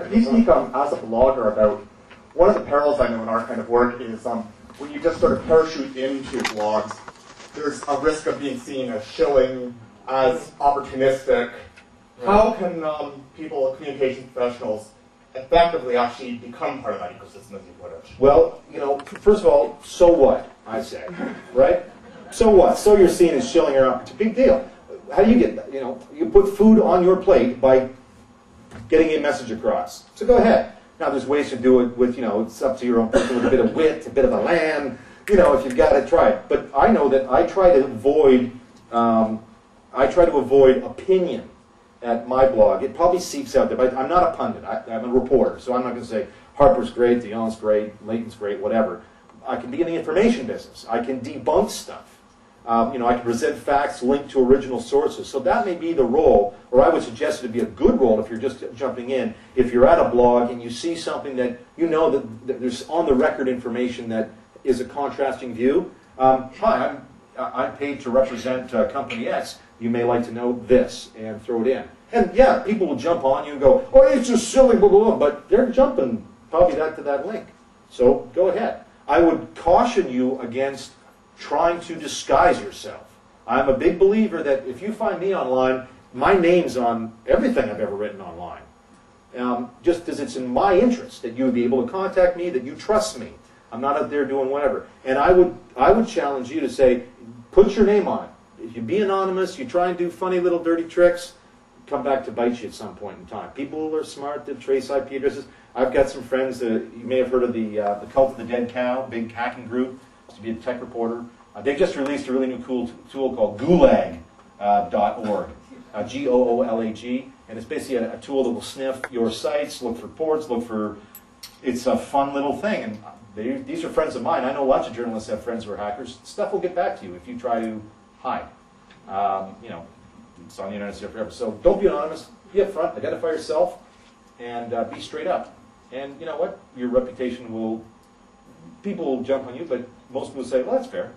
Can you speak as a blogger about one of the perils I know in our kind of work is when you just sort of parachute into blogs, there's a risk of being seen as shilling, as opportunistic. How can people, communications professionals, effectively actually become part of that ecosystem, as you put it? Well, first of all, so what, I say, right? So what? So you're seen as shilling around. It's a big deal. How do you get that? You put food on your plate by getting a message across. So go ahead. Now, there's ways to do it with, it's up to your own person with a bit of wit, a bit of a lamb, if you've got to try it. But I know that I try to avoid opinion at my blog. It probably seeps out there, but I'm not a pundit. I'm a reporter, so I'm not going to say Harper's great, Dionne's great, Layton's great, whatever. I can be in the information business. I can debunk stuff. I can present facts linked to original sources. So that may be the role, or I would suggest it to be a good role if you're just jumping in. If you're at a blog and you see something that that there's on-the-record information that is a contrasting view, hi, I'm paid to represent Company X. You may like to know this, and throw it in. And yeah, people will jump on you and go, oh, it's just silly, blah, blah, blah, but they're jumping probably to that link. So go ahead. I would caution you against trying to disguise yourself. I'm a big believer that if you find me online, my name's on everything I've ever written online. Just because it's in my interest that you would be able to contact me, that you trust me. I'm not out there doing whatever. And I would challenge you to say, put your name on it. If you be anonymous, you try and do funny little dirty tricks, come back to bite you at some point in time. People are smart that trace IP addresses. I've got some friends that you may have heard of the Cult of the Dead Cow, big hacking group. Used to be a tech reporter. They just released a really new cool tool called Gulag.org, Goolag, and it's basically a tool that will sniff your sites, look for ports, it's a fun little thing. And these are friends of mine. I know lots of journalists have friends who are hackers. Stuff will get back to you if you try to hide. It's on the internet forever. So don't be anonymous. Be upfront. Identify yourself, and be straight up. And you know what? Your reputation people will jump on you, but most people say, well, that's fair.